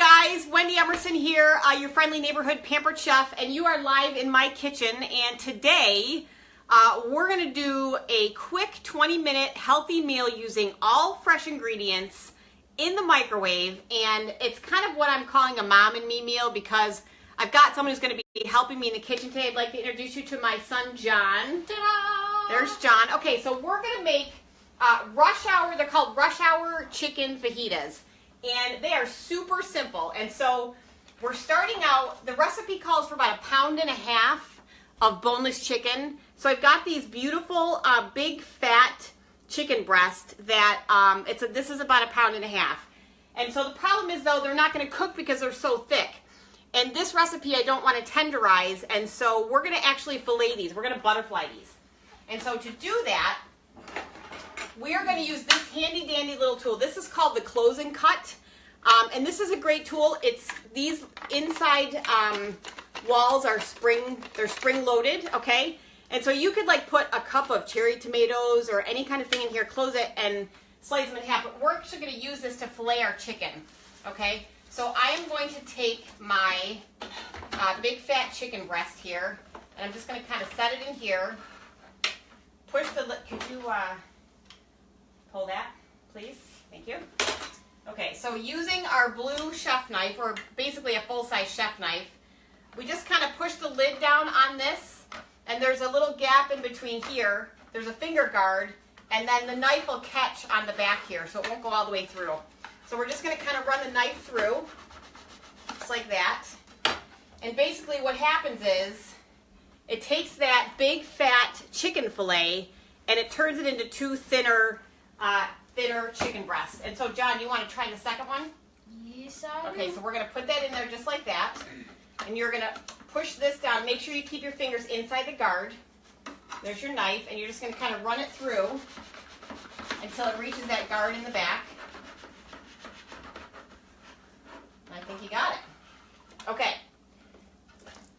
guys, Wendy Emerson here, your friendly neighborhood pampered chef, and you are live in my kitchen. And today we're going to do a quick 20-minute healthy meal using all fresh ingredients in the microwave. And it's kind of what I'm calling a mom and me meal because I've got someone who's going to be helping me in the kitchen today. I'd like to introduce you to my son, John. Ta-da! There's John. Okay, so we're going to make rush hour. They're called rush hour chicken fajitas. And they are super simple. And so we're starting out, the recipe calls for about 1.5 pounds of boneless chicken. So I've got these beautiful big fat chicken breasts that this is about 1.5 pounds. And so the problem is though, they're not going to cook because they're so thick. And this recipe I don't want to tenderize, and so we're going to actually fillet these. We're going to butterfly these. And so to do that, we are going to use this handy dandy little tool. This is called the close and cut. And this is a great tool. It's these inside walls are spring loaded, okay? And so you could like put a cup of cherry tomatoes or any kind of thing in here, close it and slice them in half. But we're actually going to use this to fillet our chicken, okay? So I am going to take my big fat chicken breast here, and I'm just going to kind of set it in here. Push the, could you pull that, please? Thank you. Okay, so using our blue chef knife, or basically a full-size chef knife, we just kind of push the lid down on this, and there's a little gap in between here. There's a finger guard, and then the knife will catch on the back here, so it won't go all the way through. So we're just going to kind of run the knife through, just like that. And basically what happens is, it takes that big fat chicken fillet, and it turns it into two thinner chicken breasts. And so, John, you want to try the second one? Yes, I do. Okay, so we're going to put that in there just like that. And you're going to push this down. Make sure you keep your fingers inside the guard. There's your knife, and you're just going to kind of run it through until it reaches that guard in the back. I think you got it. Okay.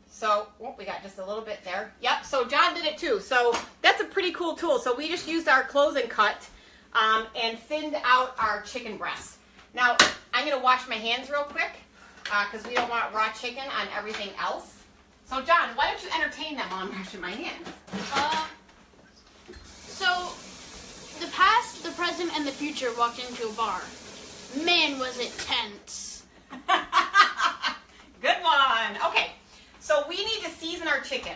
So, we got just a little bit there. Yep, so John did it too. So that's a pretty cool tool. So we just used our close and cut and thinned out our chicken breasts. Now, I'm going to wash my hands real quick because we don't want raw chicken on everything else. So John, why don't you entertain them while I'm washing my hands? So, the past, the present, and the future walked into a bar. Man, was it tense. Good one. Okay, so we need to season our chicken.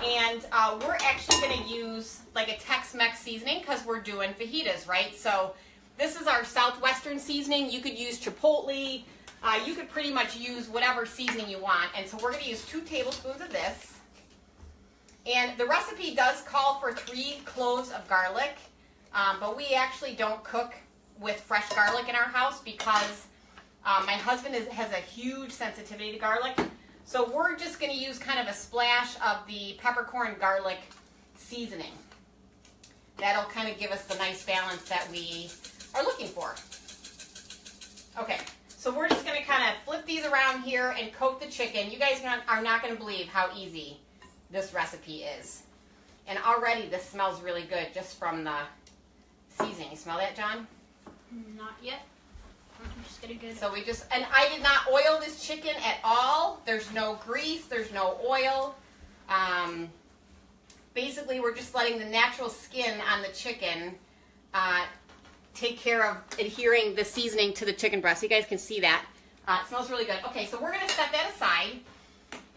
And we're actually going to use like a Tex-Mex seasoning because we're doing fajitas, right? So this is our Southwestern seasoning. You could use Chipotle. You could pretty much use whatever seasoning you want. And so we're going to use 2 tablespoons of this. And the recipe does call for 3 cloves of garlic. But we actually don't cook with fresh garlic in our house because my husband has a huge sensitivity to garlic. So we're just going to use kind of a splash of the peppercorn garlic seasoning. That'll kind of give us the nice balance that we are looking for. Okay, so we're just going to kind of flip these around here and coat the chicken. You guys are not going to believe how easy this recipe is. And already this smells really good just from the seasoning. You smell that, John? Not yet. I'm just gonna get it. So and I did not oil this chicken at all. There's no grease, there's no oil. Basically, we're just letting the natural skin on the chicken take care of adhering the seasoning to the chicken breast. You guys can see that. It smells really good. Okay, so we're going to set that aside.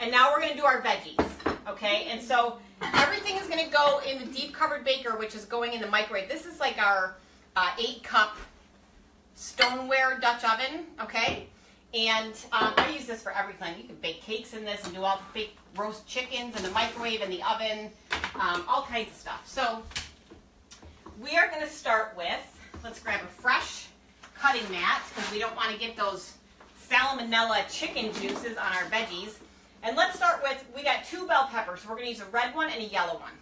And now we're going to do our veggies. Okay, and so everything is going to go in the deep covered baker, which is going in the microwave. This is like our 8-cup stoneware Dutch oven, okay? And I use this for everything. You can bake cakes in this and do bake roast chickens in the microwave, in the oven, all kinds of stuff. So we are going to start with, let's grab a fresh cutting mat because we don't want to get those salmonella chicken juices on our veggies. And let's start with, we got 2 bell peppers. So we're going to use a red one and a yellow one.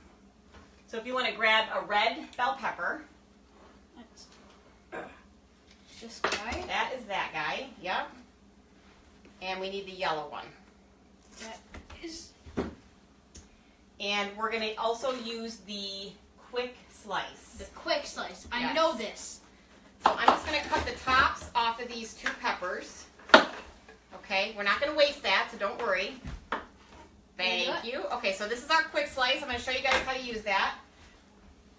So if you want to grab a red bell pepper. This guy? That is that guy, yep. And we need the yellow one. That is. And we're going to also use the quick slice. The quick slice. I Yes. know this. So I'm just going to cut the tops off of these 2 peppers. Okay, we're not going to waste that, so don't worry. Thank you. Okay, so this is our quick slice. I'm going to show you guys how to use that.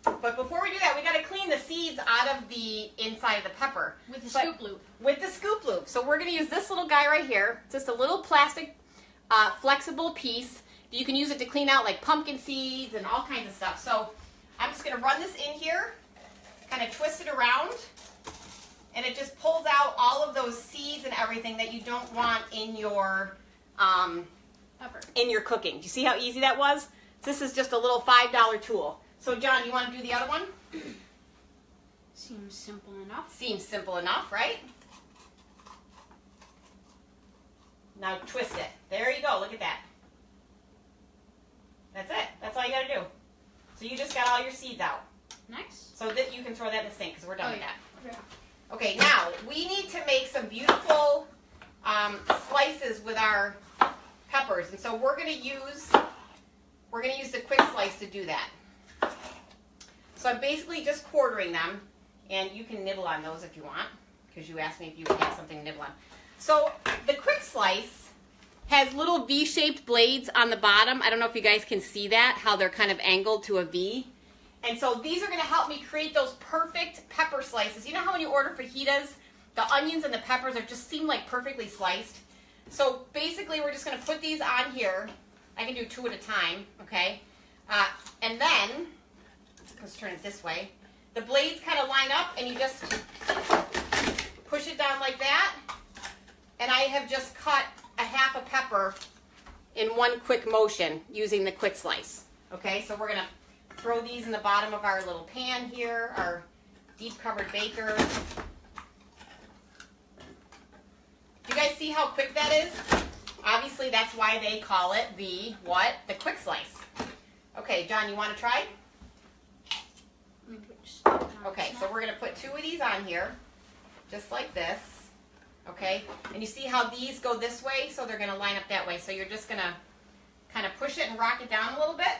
But before we do that, we got to clean the seeds out of the inside of the pepper. With the scoop loop. With the scoop loop. So we're going to use this little guy right here. It's just a little plastic flexible piece. You can use it to clean out like pumpkin seeds and all kinds of stuff. So I'm just going to run this in here, kind of twist it around, and it just pulls out all of those seeds and everything that you don't want in your cooking. Do you see how easy that was? This is just a little $5 tool. So John, you want to do the other one? Seems simple enough. Seems simple enough, right? Now twist it. There you go. Look at that. That's it. That's all you got to do. So you just got all your seeds out. Nice. So that you can throw that in the sink because we're done with that. Yeah. Okay, now we need to make some beautiful slices with our peppers, and so we're going to use the quick slice to do that. So I'm basically just quartering them, and you can nibble on those if you want, because you asked me if you would have something to nibble on. So the quick slice has little V-shaped blades on the bottom. I don't know if you guys can see that, how they're kind of angled to a V. And so these are going to help me create those perfect pepper slices. You know how when you order fajitas, the onions and the peppers just seem like perfectly sliced? So basically we're just going to put these on here. I can do 2 at a time, okay? And then, let's turn it this way. The blades kind of line up and you just push it down like that. And I have just cut a half a pepper in one quick motion using the quick slice. Okay, so we're going to throw these in the bottom of our little pan here, our deep covered baker. Do you guys see how quick that is? Obviously that's why they call it the what? The quick slice. Okay, John, you want to try? Okay, so we're going to put 2 of these on here, just like this. Okay, and you see how these go this way, so they're going to line up that way. So you're just going to kind of push it and rock it down a little bit.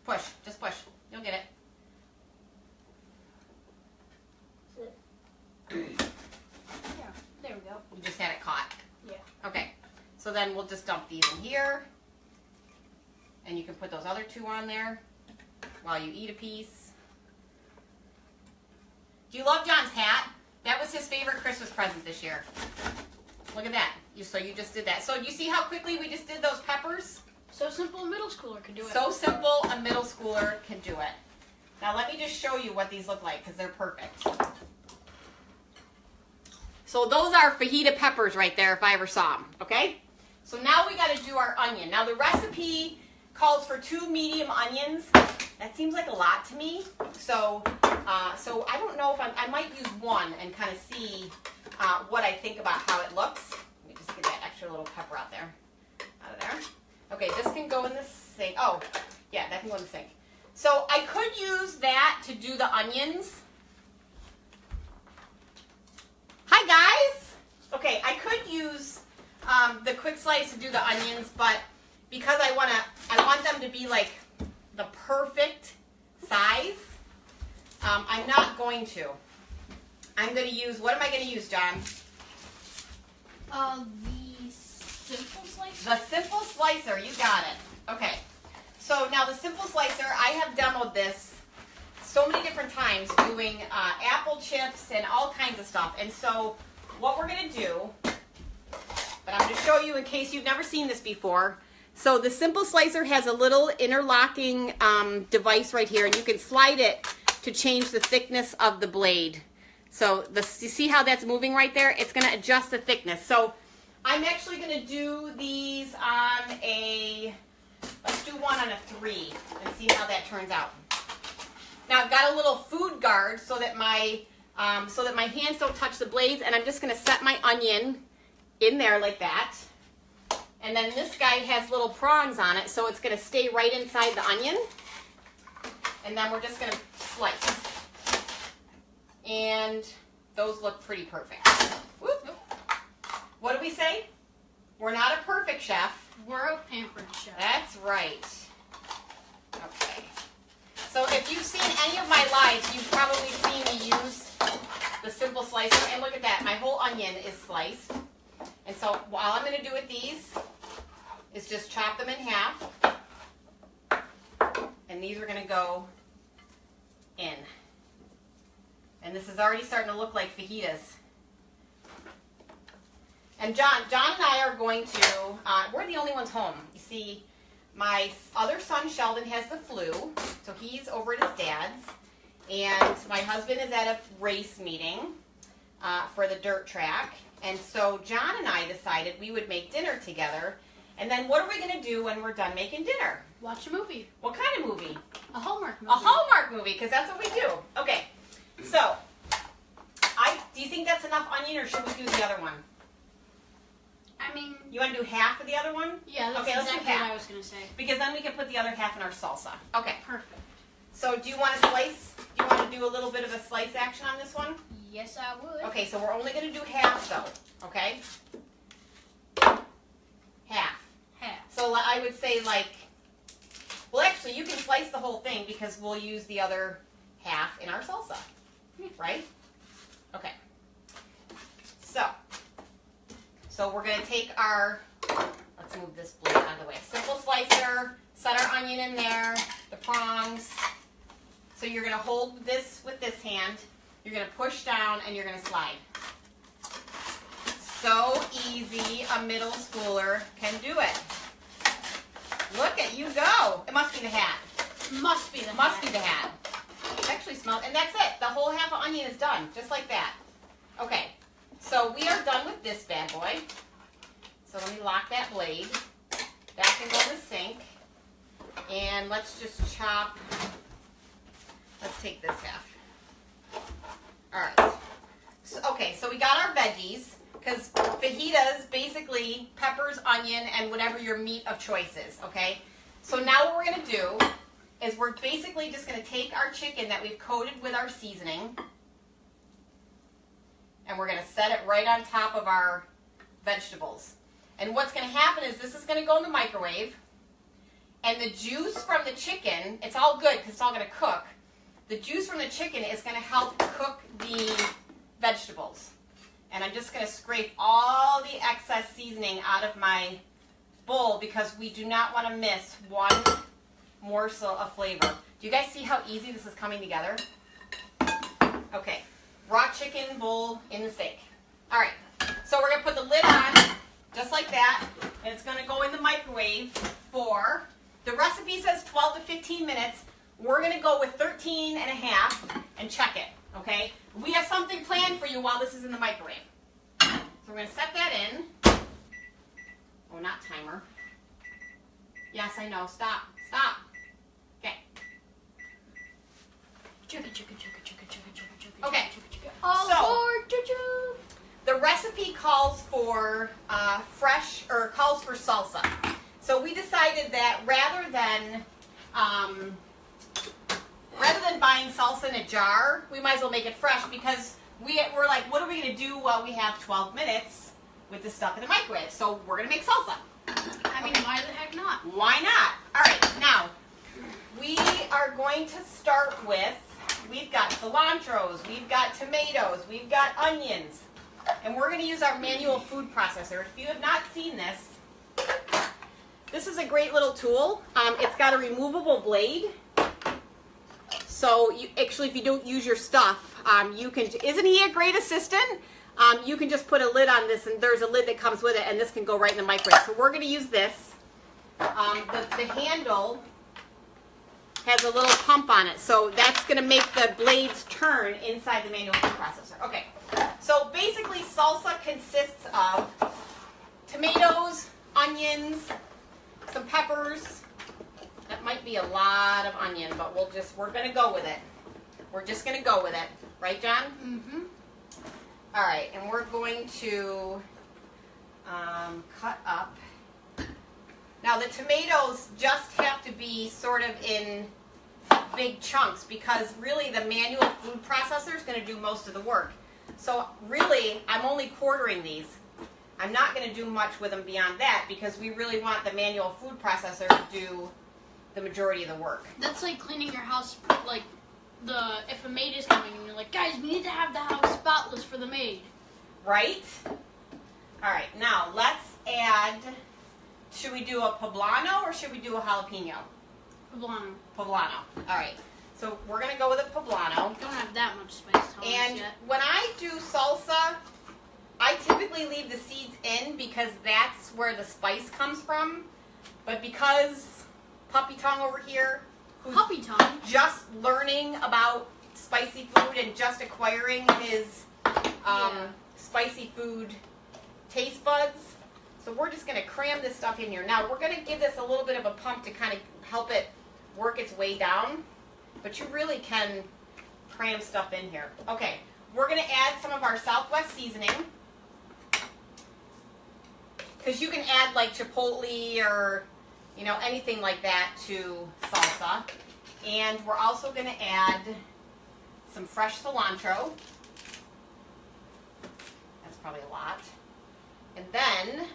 Push, just push. You'll get it. Yeah, there we go. You just had it caught. Yeah. Okay, so then we'll just dump these in here. And you can put those other 2 on there while you eat a piece. Do you love John's hat? That was his favorite Christmas present this year. Look at that. So you just did that. So you see how quickly we just did those peppers? So simple, a middle schooler can do it. So simple, a middle schooler can do it. Now let me just show you what these look like because they're perfect. So those are fajita peppers right there if I ever saw them, okay? So now we got to do our onion. Now the recipe calls for 2 medium onions. That seems like a lot to me. So so I don't know if I might use 1 and kind of see what I think about how it looks. Let me just get that extra little pepper out of there. Okay, this can go in the sink. Oh, yeah, that can go in the sink. So I could use that to do the onions. Hi, guys. Okay, I could use the quick slice to do the onions, but because I want them to be like the perfect size, I'm not going to. I'm going to use, what am I going to use, John? The simple slicer. The simple slicer, you got it. Okay, so now the simple slicer, I have demoed this so many different times doing apple chips and all kinds of stuff. And so what we're going to do, but I'm going to show you in case you've never seen this before. So the simple slicer has a little interlocking device right here, and you can slide it to change the thickness of the blade. So you see how that's moving right there? It's going to adjust the thickness. So I'm actually going to do these on let's do one on a 3 and see how that turns out. Now I've got a little food guard so that my hands don't touch the blades, and I'm just going to set my onion in there like that. And then this guy has little prongs on it, so it's going to stay right inside the onion. And then we're just going to slice. And those look pretty perfect. Whoop. What do we say? We're not a perfect chef. We're a pampered chef. That's right. Okay. So if you've seen any of my lives, you've probably seen me use the simple my whole onion is sliced. And so all I'm going to do with these is just chop them in half. And these are going to go in. And this is already starting to look like fajitas. And John and I are going to, we're the only ones home. You see, my other son, Sheldon, has the flu, so he's over at his dad's. And my husband is at a race meeting for the dirt track. And so John and I decided we would make dinner together. And then what are we going to do when we're done making dinner? Watch a movie. What kind of movie? A Hallmark movie. A Hallmark movie, because that's what we do. Okay, so do you think that's enough onion, or should we do the other one? I mean... You want to do half of the other one? Yeah, that's okay, let's exactly do half. what I was going to say. Because then we can put the other half in our salsa. Okay. Perfect. So do you want to slice? Do you want to do a little bit of a slice action on this one? Yes, I would. Okay, so we're only going to do half, though. Okay? Half. Half. So I would say, like... Well, actually, you can slice the whole thing because we'll use the other half in our salsa. Right? Okay. So we're going to take our, let's move this blade out of the way. Simple slicer, set our onion in there, the prongs. So you're going to hold this with this hand, you're going to push down, and you're going to slide. So easy, a middle schooler can do it. Look at you go. It must be the hat. Must be the hat. It actually smells, and that's it. The whole half of onion is done, just like that. Okay. So we are done with this bad boy. So let me lock that blade. That can go in the sink. And let's just chop. Let's take this half. All right. So, okay, so we got our veggies, because fajitas, basically peppers, onion, and whatever your meat of choice is, okay? So now what we're going to do is we're basically just going to take our chicken that we've coated with our seasoning, and we're going to set it right on top of our vegetables. And what's going to happen is this is going to go in the microwave, and the juice from the chicken, it's all good because it's all going to cook. The juice from the chicken is going to help cook the vegetables. And I'm just going to scrape all the excess seasoning out of my bowl because we do not want to miss one morsel of flavor. Do you guys see how easy this is coming together? Okay. Raw chicken bowl in the sink. All right, so we're going to put the lid on, just like that, and it's going to go in the microwave for, the recipe says 12 to 15 minutes. We're going to go with 13 and a half and check it, okay? We have something planned for you while this is in the microwave. So we're going to set that in. Oh, not timer. Yes, I know. Stop. Stop. Okay. Okay. So, the recipe calls for calls for salsa. So we decided that rather than buying salsa in a jar, we might as well make it fresh because we're like, what are we going to do while we have 12 minutes with this stuff in the microwave? So we're going to make salsa. I mean, why the heck not? Why not? All right, now we are going to start with, we've got cilantros, we've got tomatoes, we've got onions, and we're going to use our manual food processor. If you have not seen this, this is a great little tool. It's got a removable blade. So actually, if you don't use your stuff, you can, isn't he a great assistant? You can just put a lid on this, and there's a lid that comes with it, and this can go right in the microwave. So we're going to use this. The handle has a little pump on it, so that's going to make the blades turn inside the manual food processor. Okay, so basically salsa consists of tomatoes, onions, some peppers. That might be a lot of onion, but we're going to go with it. We're just going to go with it. Right, John? Mm-hmm. All right, and we're going to cut up. Now, the tomatoes just have to be sort of in big chunks because really the manual food processor is going to do most of the work. So really, I'm only quartering these. I'm not going to do much with them beyond that because we really want the manual food processor to do the majority of the work. That's like cleaning your house, like if a maid is coming and you're like, guys, we need to have the house spotless for the maid. right? All right, now let's add, should we do a poblano or should we do a jalapeno? Poblano. Poblano. All right, so we're going to go with a poblano. Don't have that much spice tolerance And yet. when I do salsa, I typically leave the seeds in because that's where the spice comes from. But because Puppy Tongue over here, who's Puppy Tongue? just learning about spicy food and just acquiring his spicy food taste buds, so we're just going to cram this stuff in here. Now we're going to give this a little bit of a pump to kind of help it work its way down, but you really can cram stuff in here. Okay, we're going to add some of our Southwest seasoning, because you can add like chipotle or anything like that to salsa. And we're also going to add some fresh cilantro. That's probably a lot. And then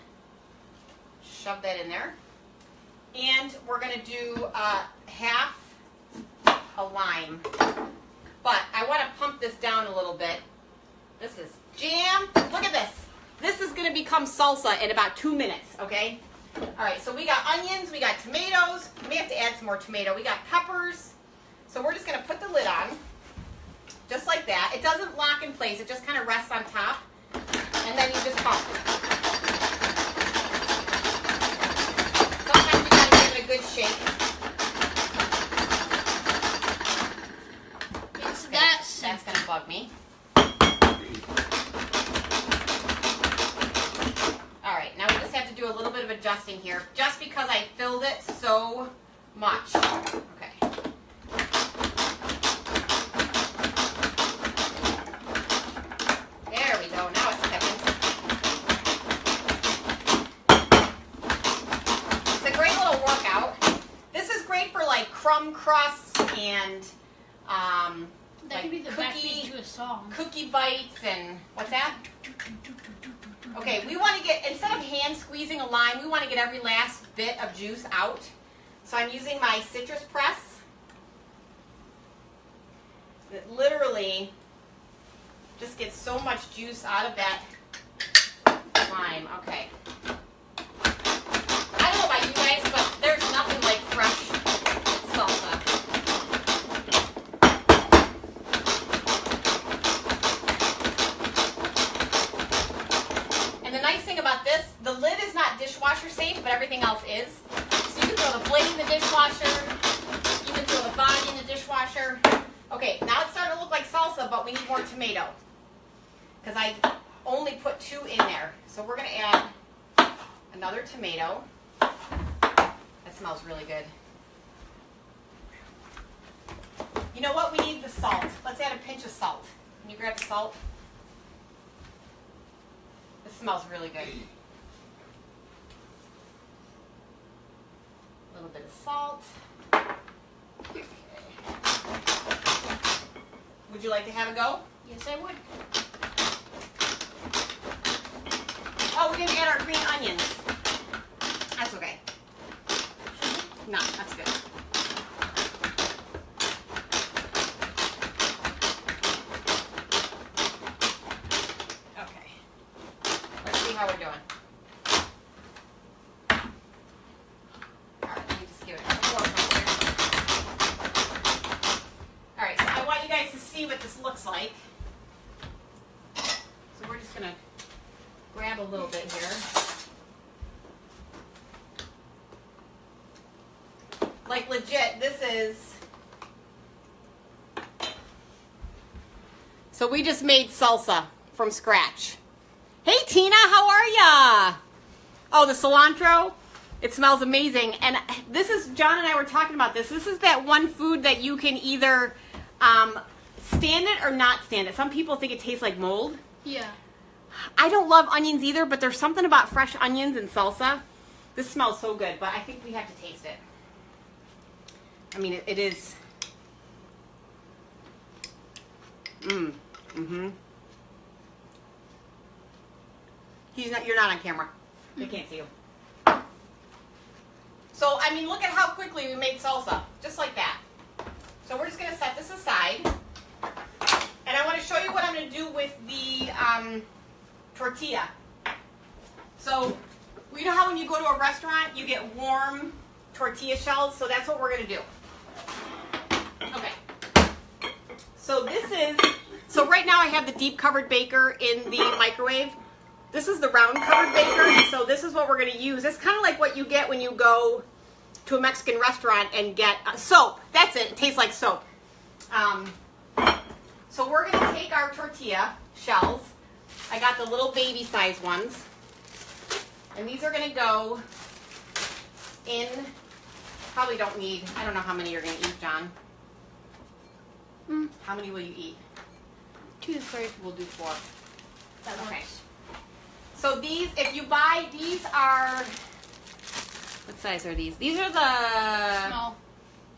shove that in there. And we're going to do half a lime. But I want to pump this down a little bit. This is jam. Look at this. This is going to become salsa in about 2 minutes, okay? All right, so we got onions, we got tomatoes. We may have to add some more tomato. We got peppers. So we're just going to put the lid on, just like that. It doesn't lock in place. It just kind of rests on top. And then you just pump. Sometimes you got to give it a good shake. It's that simple. That's going to bug me. Do a little bit of adjusting here, just because I filled it so much. Okay. There we go. Now it's cooking. It's a great little workout. This is great for like crumb crusts and that like could be the backbeat to a song. Cookie bites and what's that? Okay, we want to get, instead of hand squeezing a lime, we want to get every last bit of juice out. So I'm using my citrus press. It literally just gets so much juice out of that lime. Okay. I don't know about you guys, but there's nothing like fresh salsa. The nice thing about this, the lid is not dishwasher safe, but everything else is. So you can throw the blade in the dishwasher, you can throw the body in the dishwasher. Okay, now it's starting to look like salsa, but we need more tomato, because I only put 2 in there. So we're going to add another tomato. That smells really good. You know what? We need the salt. Let's add a pinch of salt. Can you grab the salt? This smells really good. A little bit of salt. Okay. Would you like to have a go? Yes, I would. Oh, we didn't add our green onions. That's okay. No, that's good. How we're doing. All right, let me just give it a couple more minutes here. All right, so I want you guys to see what this looks like. So we're just going to grab a little bit here. Like legit, this is... So we just made salsa from scratch. Hey Tina, how are ya? Oh, the cilantro, it smells amazing. And this is, John and I were talking about this. This is that one food that you can either stand it or not stand it. Some people think it tastes like mold. Yeah. I don't love onions either, but there's something about fresh onions and salsa. This smells so good, but I think we have to taste it. I mean, it is. Mm-hmm. You're not on camera. They can't see you. So, I mean, look at how quickly we made salsa. Just like that. So we're just going to set this aside. And I want to show you what I'm going to do with the tortilla. So, you know how when you go to a restaurant, you get warm tortilla shells? So that's what we're going to do. Okay. So so right now I have the deep covered baker in the microwave. This is the round covered baker, so this is what we're going to use. It's kind of like what you get when you go to a Mexican restaurant and get soap. That's it. It tastes like soap. So we're going to take our tortilla shells. I got the little baby size ones. And these are going to go in, probably don't need, I don't know how many you're going to eat, John. How many will you eat? 2 to 3. We'll do 4. That works. Okay. So these, if you buy, these are, what size are these? These are the, Small.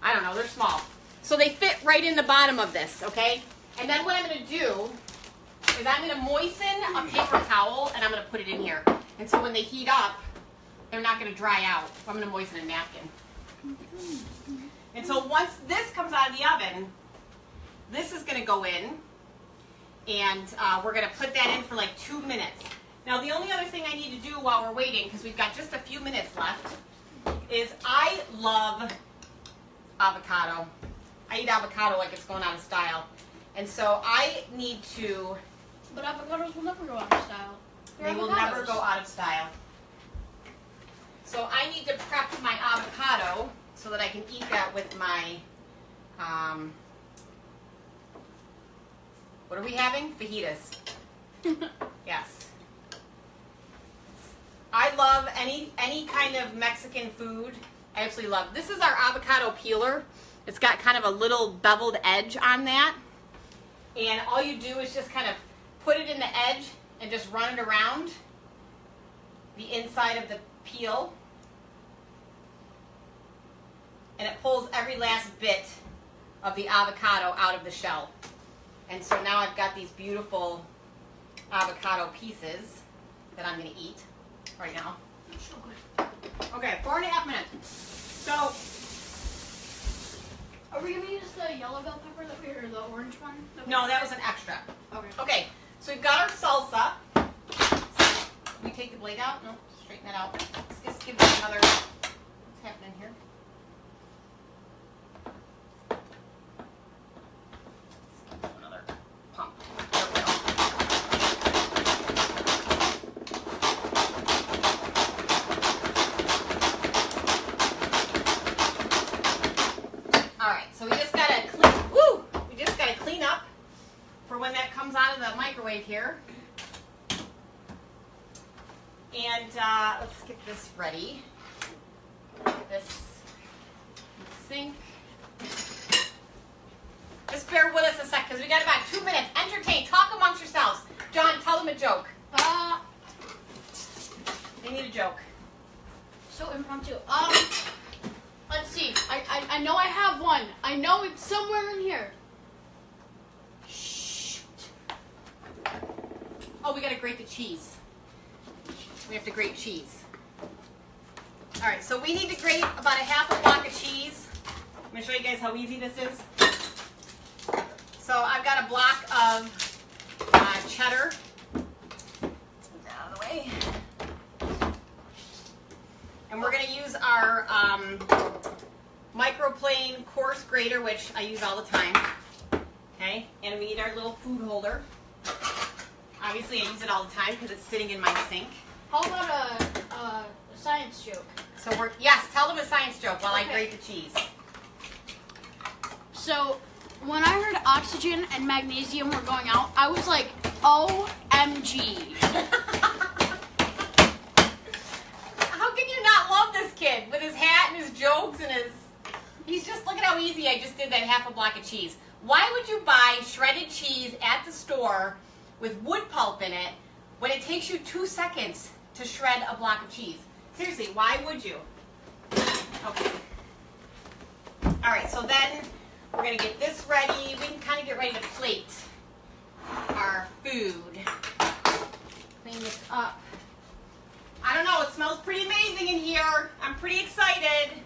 I don't know, they're small. So they fit right in the bottom of this, okay? And then what I'm going to do is I'm going to moisten a paper towel and I'm going to put it in here. And so when they heat up, they're not going to dry out. So I'm going to moisten a napkin. And so once this comes out of the oven, this is going to go in. And we're going to put that in for like 2 minutes. Now the only other thing I need to do while we're waiting, because we've got just a few minutes left, is I love avocado. I eat avocado like it's going out of style. And so I need to... But avocados will never go out of style. They will never go out of style. So I need to prep my avocado so that I can eat that with my, what are we having? Fajitas. Yes. I love any kind of Mexican food. I absolutely love. This is our avocado peeler. It's got kind of a little beveled edge on that. And all you do is just kind of put it in the edge and just run it around the inside of the peel. And it pulls every last bit of the avocado out of the shell. And so now I've got these beautiful avocado pieces that I'm going to eat right now. Okay, 4.5 minutes. So, are we going to use the yellow bell pepper that we or the orange one? No, that was an extra. Okay. Okay, so we've got our salsa. Can we take the blade out? No, straighten that out. Let's just give it another, what's happening here? Another pump. There we go. All right, so we just gotta clean up for when that comes out of the microwave here. And let's get this ready. Get this in the sink. Just bear with us a sec, because we got about 2 minutes. Entertain, talk amongst yourselves. John, tell them a joke. They need a joke. So impromptu. Let's see. I know I have one. I know it's somewhere in here. Shh. Oh, we gotta grate the cheese. We have to grate cheese. All right, so we need to grate about a half a block of cheese. I'm gonna show you guys how easy this is. So I've got a block of cheddar. Let's move that out of the way. And we're gonna use our microplane coarse grater, which I use all the time. Okay, and we need our little food holder. Obviously, I use it all the time because it's sitting in my sink. How about a science joke? So yes, tell them a science joke while I grate the cheese. So, when I heard oxygen and magnesium were going out, I was like, OMG. How can you not love this kid with his hat and his jokes and his... He's just, look at how easy I just did that half a block of cheese. Why would you buy shredded cheese at the store with wood pulp in it when it takes you 2 seconds to shred a block of cheese? Seriously, why would you? Okay. All right, so then we're going to get this ready. We can kind of get ready to plate our food. Clean this up. I don't know, it smells pretty amazing in here. I'm pretty excited.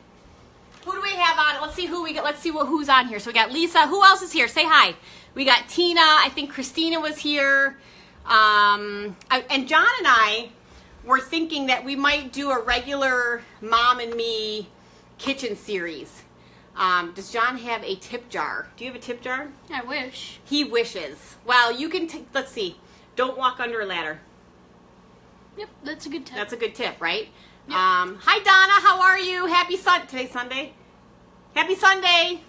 Who do we have on? Let's see who we got. Let's see who's on here. So we got Lisa. Who else is here? Say hi. We got Tina. I think Christina was here. And John and I were thinking that we might do a regular Mom and Me kitchen series. Does John have a tip jar? Do you have a tip jar? I wish. He wishes. Well, you can, let's see. Don't walk under a ladder. Yep, that's a good tip. That's a good tip, right? Yep. Hi, Donna. How are you? Happy Today's Sunday. Happy Sunday.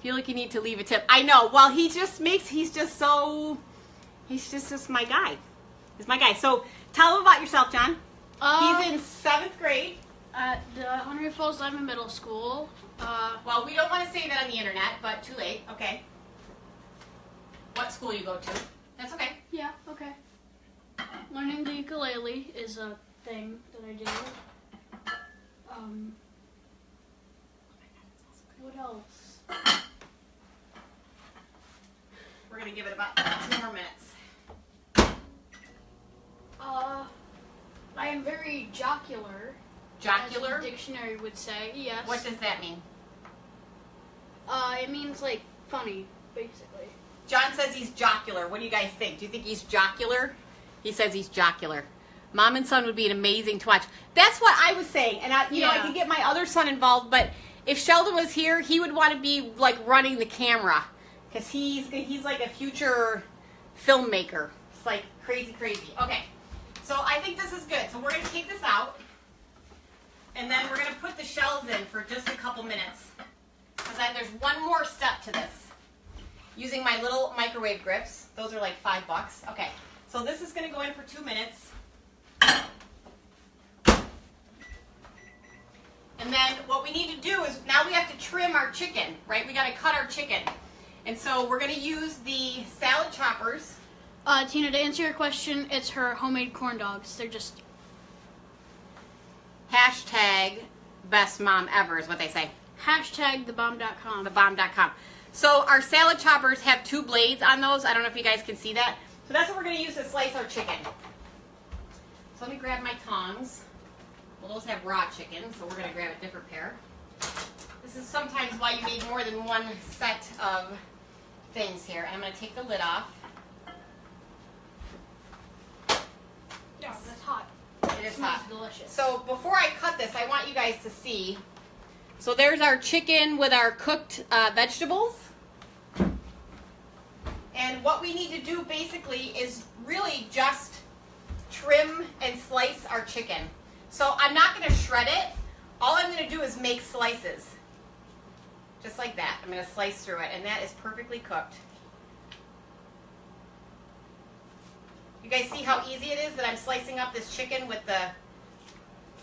Feel like you need to leave a tip. I know. Well, he's just my guy. He's my guy. So tell him about yourself, John. He's in 7th grade. At the Henry Falls Diamond Middle School. Well, we don't want to say that on the internet, but too late. Okay. What school you go to? That's okay. Yeah, okay. Learning the ukulele is a thing that I do. What else? We're going to give it about 2 more minutes. I am very jocular. Jocular? As the dictionary would say, yes. What does that mean? It means, like, funny, basically. John says he's jocular. What do you guys think? Do you think he's jocular? He says he's jocular. Mom and son would be an amazing to watch. That's what I was saying. And I could get my other son involved, but if Sheldon was here, he would want to be like running the camera because he's like a future filmmaker. It's like crazy. Okay. So I think this is good. So we're going to take this out and then we're going to put the shells in for just a couple minutes. Because there's one more step to this. Using my little microwave grips. Those are like $5. Okay. So this is going to go in for 2 minutes. And then what we need to do is now we have to trim our chicken, right? We got to cut our chicken. And so we're going to use the salad choppers. Tina, to answer your question, it's her homemade corn dogs. They're just... Hashtag best mom ever is what they say. Hashtag thebomb.com. Thebomb.com. So our salad choppers have 2 blades on those. I don't know if you guys can see that. So that's what we're going to use to slice our chicken. So let me grab my tongs. Well, those have raw chicken, so we're going to grab a different pair. This is sometimes why you need more than one set of things here. I'm going to take the lid off. Yeah, that's hot. It is hot. Delicious. So before I cut this, I want you guys to see. So there's our chicken with our cooked vegetables. And what we need to do basically is really just trim and slice our chicken. So I'm not going to shred it. All I'm going to do is make slices. Just like that. I'm going to slice through it, and that is perfectly cooked. You guys see how easy it is that I'm slicing up this chicken with the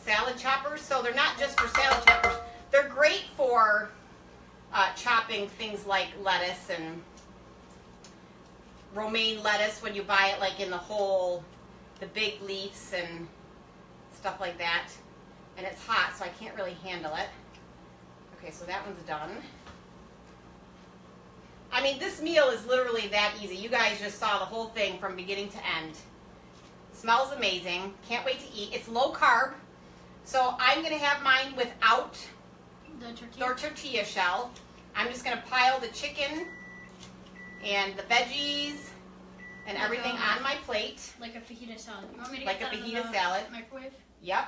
salad choppers? So they're not just for salad choppers. They're great for chopping things like lettuce and romaine lettuce when you buy it like in the big leaves and stuff like that. And it's hot, so I can't really handle it. Okay, so that one's done. I mean, this meal is literally that easy. You guys just saw the whole thing from beginning to end. Smells amazing. Can't wait to eat. It's low carb. So I'm going to have mine without the tortilla shell. I'm just going to pile the chicken and the veggies and everything on my plate. Like a fajita salad. You want me to like get a that fajita in the salad. Microwave? Yep.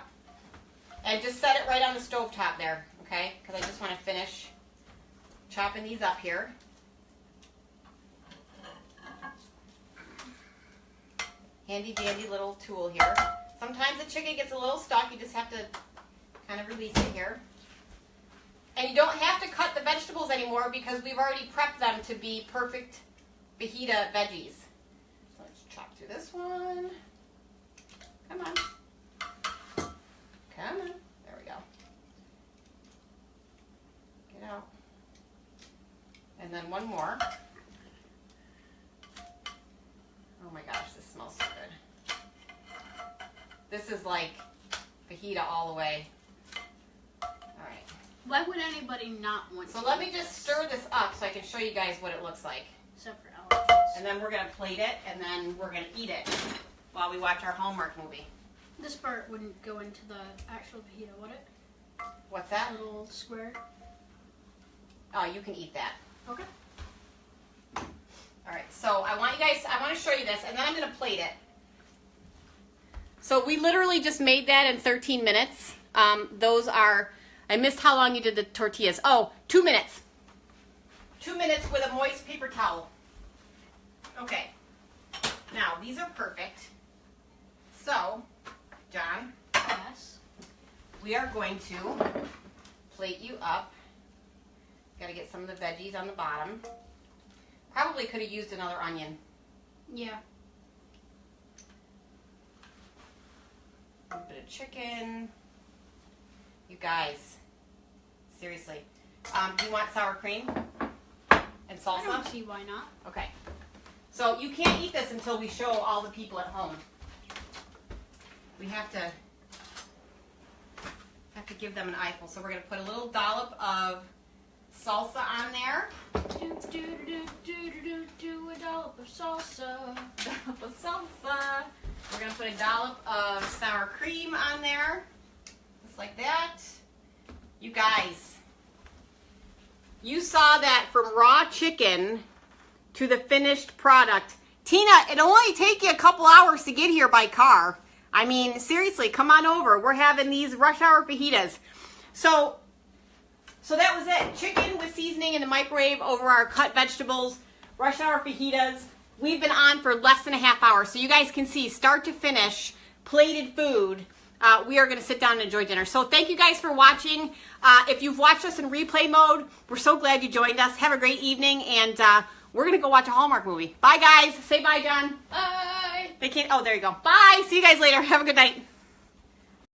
And just set it right on the stovetop there, okay? Because I just want to finish chopping these up here. Handy dandy little tool here. Sometimes the chicken gets a little stuck. You just have to kind of release it here. And you don't have to cut the vegetables anymore because we've already prepped them to be perfect fajita veggies. So let's chop through this one. Come on. Come on. There we go. Get out. And then one more. Oh my gosh, this smells so good. This is like fajita all the way. Alright. Why would anybody not want to? So let me just stir this up so I can show you guys what it looks like. Except for allergies. And then we're going to plate it and then we're going to eat it while we watch our Hallmark movie. This part wouldn't go into the actual fajita, would it? What's that? Little square. Oh, you can eat that. Okay. Alright, so I I want to show you this, and then I'm going to plate it. So we literally just made that in 13 minutes. Those are, I missed how long you did the tortillas. Oh, 2 minutes. 2 minutes with a moist paper towel. Okay. Now, these are perfect. So, John. Yes. We are going to plate you up. Got to get some of the veggies on the bottom. Probably could have used another onion. Yeah. A bit of chicken. You guys, seriously. Do you want sour cream and salsa? I don't see why not. Okay. So you can't eat this until we show all the people at home. We have to give them an eyeful. So we're going to put a little dollop of salsa on there. Do a dollop of salsa. Dollop of salsa. We're going to put a dollop of sour cream on there. Just like that. You guys, you saw that from raw chicken to the finished product. Tina, it'll only take you a couple hours to get here by car. I mean, seriously, come on over. We're having these rush hour fajitas. So that was it. Chicken with seasoning in the microwave over our cut vegetables. Rush hour fajitas. We've been on for less than a half hour. So you guys can see start to finish plated food. We are going to sit down and enjoy dinner. So thank you guys for watching. If you've watched us in replay mode, we're so glad you joined us. Have a great evening. And we're going to go watch a Hallmark movie. Bye, guys. Say bye, John. Bye. They can't. Oh, there you go. Bye. See you guys later. Have a good night.